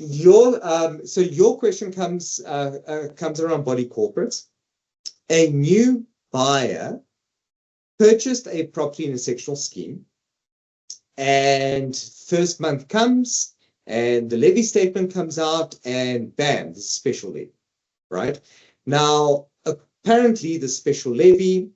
your question comes around body corporates. A new buyer purchased a property in a sectional scheme, and first month comes, and the levy statement comes out, and bam, this special levy, right? Now, apparently, the special levy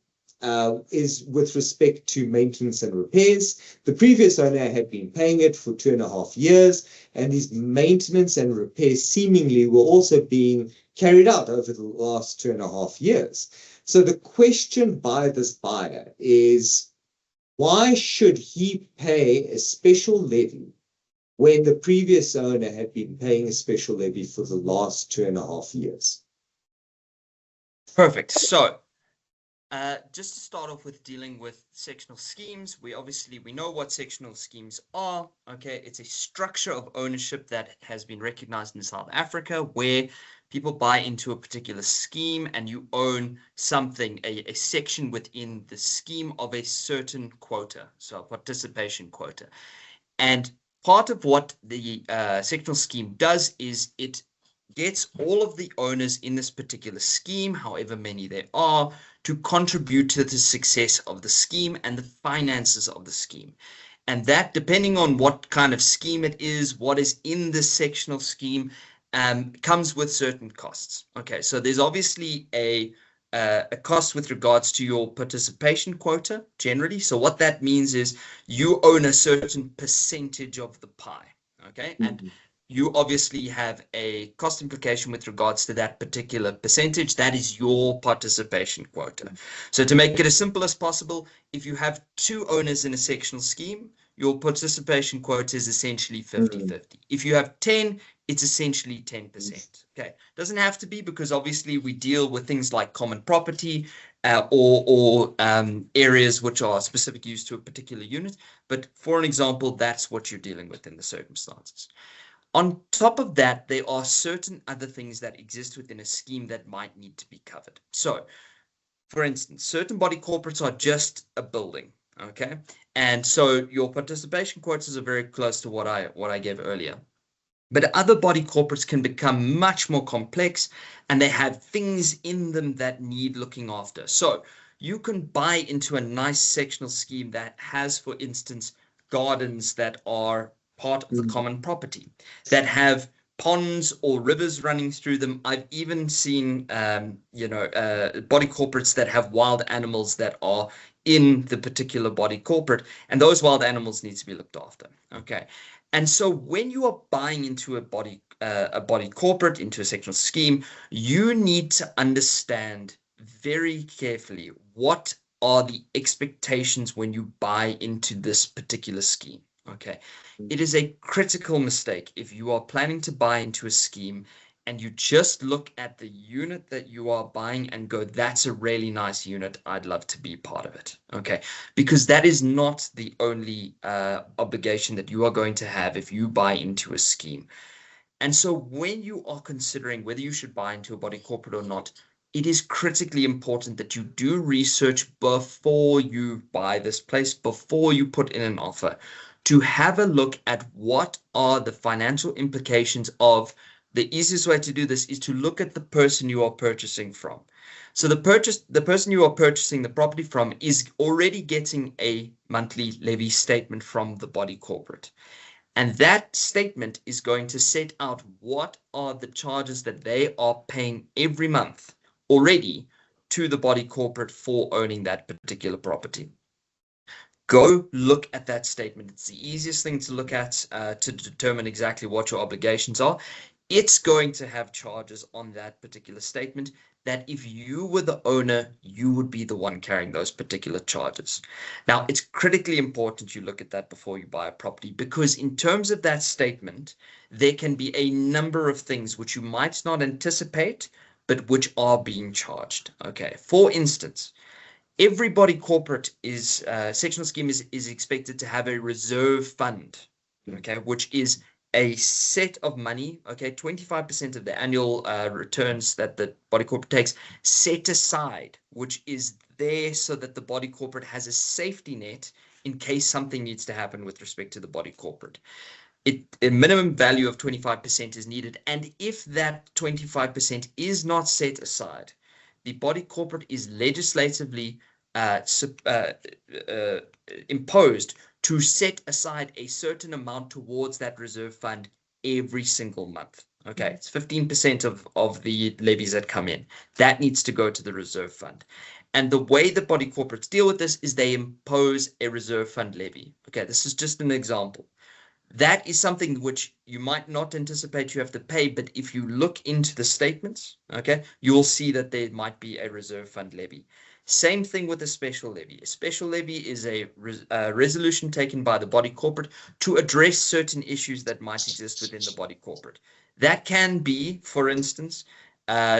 is with respect to maintenance and repairs. The previous owner had been paying it for 2.5 years, and these maintenance and repairs seemingly were also being carried out over the last 2.5 years. So the question by this buyer is, why should he pay a special levy when the previous owner had been paying a special levy for the last 2.5 years? Perfect. So just to start off with dealing with sectional schemes, we know what sectional schemes are. Okay, it's a structure of ownership that has been recognized in South Africa where people buy into a particular scheme and you own something, a section within the scheme of a certain quota, so a participation quota. And part of what the sectional scheme does is it gets all of the owners in this particular scheme, however many there are, to contribute to the success of the scheme and the finances of the scheme. And that, depending on what kind of scheme it is, what is in the sectional scheme, comes with certain costs. Okay, so there's obviously a cost with regards to your participation quota generally. So what that means is you own a certain percentage of the pie. Okay, and you obviously have a cost implication with regards to that particular percentage. That is your participation quota. So to make it as simple as possible, if you have 2 owners in a sectional scheme, your participation quota is essentially 50-50. If you have 10, it's essentially 10%. Okay, doesn't have to be, because obviously we deal with things like common property or areas which are specific use to a particular unit. But for an example, that's what you're dealing with in the circumstances. On top of that, there are certain other things that exist within a scheme that might need to be covered. So, for instance, certain body corporates are just a building, okay? And so your participation quotas are very close to what I gave earlier. But other body corporates can become much more complex, and they have things in them that need looking after. So you can buy into a nice sectional scheme that has, for instance, gardens that are part of the common property, that have ponds or rivers running through them. I've even seen, body corporates that have wild animals that are in the particular body corporate, and those wild animals need to be looked after. Okay, and so when you are buying into a body corporate, into a sectional scheme, you need to understand very carefully what are the expectations when you buy into this particular scheme. Okay, it is a critical mistake if you are planning to buy into a scheme and you just look at the unit that you are buying and go, that's a really nice unit, I'd love to be part of it. Okay, because that is not the only obligation that you are going to have if you buy into a scheme. And so when you are considering whether you should buy into a body corporate or not, it is critically important that you do research before you buy this place, before you put in an offer, to have a look at what are the financial implications of. The easiest way to do this is to look at the person you are purchasing from. So the person you are purchasing the property from is already getting a monthly levy statement from the body corporate. And that statement is going to set out what are the charges that they are paying every month already to the body corporate for owning that particular property. Go look at that statement. It's the easiest thing to look at to determine exactly what your obligations are. It's going to have charges on that particular statement that if you were the owner, you would be the one carrying those particular charges. Now, it's critically important you look at that before you buy a property, because in terms of that statement, there can be a number of things which you might not anticipate, but which are being charged. Okay, for instance, every body corporate sectional scheme is expected to have a reserve fund, okay, which is a set of money, okay, 25% of the annual returns that the body corporate takes set aside, which is there so that the body corporate has a safety net in case something needs to happen with respect to the body corporate. a minimum value of 25% is needed. And if that 25% is not set aside, the body corporate is legislatively imposed to set aside a certain amount towards that reserve fund every single month. Okay, it's 15% of the levies that come in. That needs to go to the reserve fund. And the way the body corporates deal with this is they impose a reserve fund levy. Okay, this is just an example. That is something which you might not anticipate you have to pay, but if you look into the statements, okay, you will see that there might be a reserve fund levy. Same thing with a special levy. A special levy is a resolution taken by the body corporate to address certain issues that might exist within the body corporate. That can be, for instance,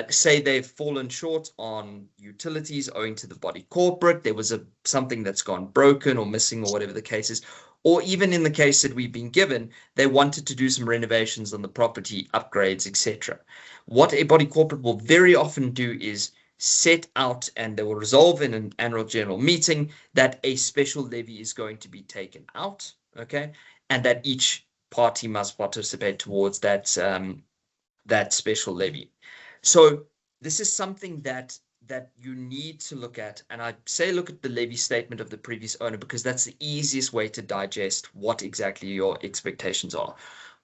say they've fallen short on utilities owing to the body corporate. There was something that's gone broken or missing or whatever the case is. Or even in the case that we've been given, they wanted to do some renovations on the property, upgrades, etc. What a body corporate will very often do is set out, and they will resolve in an annual general meeting, that a special levy is going to be taken out, okay, and that each party must participate towards that special levy. So this is something that you need to look at, and I say look at the levy statement of the previous owner, because that's the easiest way to digest what exactly your expectations are.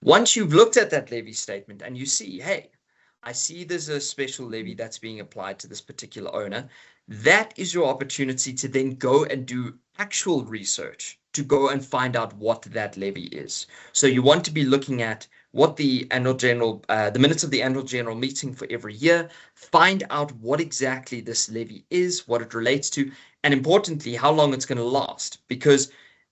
Once you've looked at that levy statement and you see, hey, I see there's a special levy that's being applied to this particular owner, that is your opportunity to then go and do actual research, to go and find out what that levy is. So you want to be looking at what the annual general, the minutes of the annual general meeting for every year, find out what exactly this levy is, what it relates to, and importantly, how long it's going to last. Because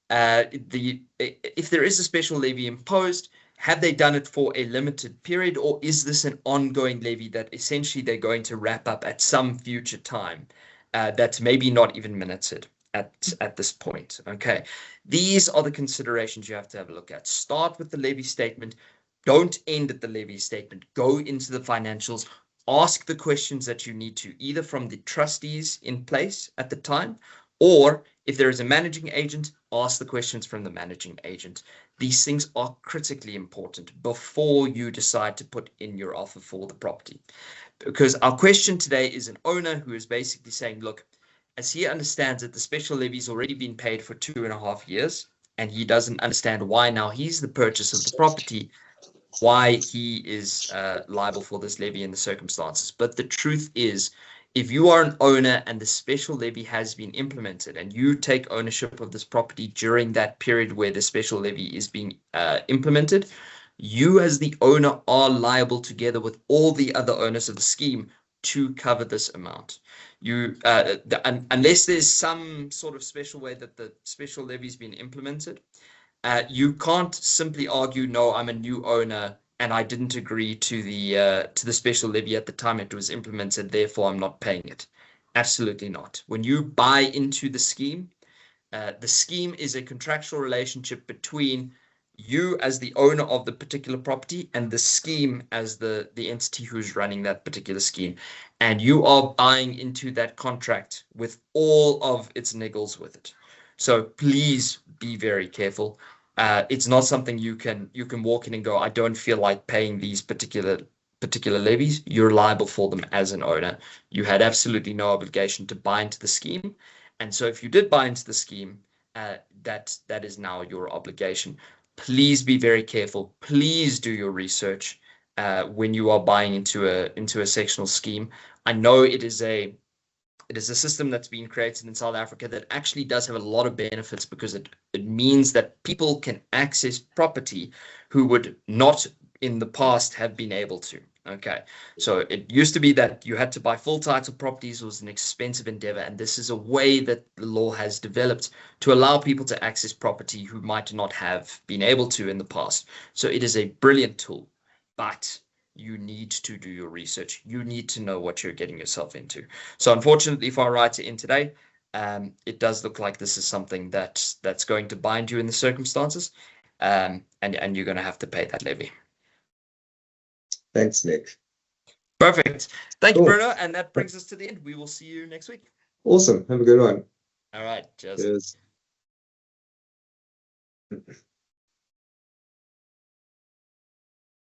if there is a special levy imposed, have they done it for a limited period, or is this an ongoing levy that essentially they're going to wrap up at some future time that's maybe not even minuted at this point? Okay, these are the considerations you have to have a look at. Start with the levy statement. Don't end at the levy statement. Go into the financials. Ask the questions that you need to, either from the trustees in place at the time, or if there is a managing agent, ask the questions from the managing agent. These things are critically important before you decide to put in your offer for the property. Because our question today is an owner who is basically saying, look, as he understands that the special levy's already been paid for 2.5 years, and he doesn't understand why now he's the purchaser of the property, why he is liable for this levy in the circumstances. But the truth is, if you are an owner and the special levy has been implemented and you take ownership of this property during that period where the special levy is being implemented, you as the owner are liable together with all the other owners of the scheme to cover this amount. Unless there's some sort of special way that the special levy has been implemented, you can't simply argue, no, I'm a new owner and I didn't agree to the special levy at the time it was implemented, therefore I'm not paying it. Absolutely not. When you buy into the scheme is a contractual relationship between you as the owner of the particular property and the scheme as the entity who's running that particular scheme. And you are buying into that contract with all of its niggles with it. So please be very careful. It's not something you can walk in and go, I don't feel like paying these particular levies. You're liable for them as an owner. You had absolutely no obligation to buy into the scheme. And so if you did buy into the scheme, that is now your obligation. Please be very careful. Please do your research when you are buying into a sectional scheme. I know it is a system that's been created in South Africa that actually does have a lot of benefits, because it means that people can access property who would not in the past have been able to. Okay, so it used to be that you had to buy full title properties. It was an expensive endeavor, and this is a way that the law has developed to allow people to access property who might not have been able to in the past. So it is a brilliant tool, but you need to do your research. You need to know what you're getting yourself into. So unfortunately, if I write it in today, it does look like this is something that's going to bind you in the circumstances, and you're going to have to pay that levy. Thanks, Nick. Perfect. Thank you, Bruno. And that brings us to the end. We will see you next week. Awesome. Have a good one. All right. Cheers. Cheers.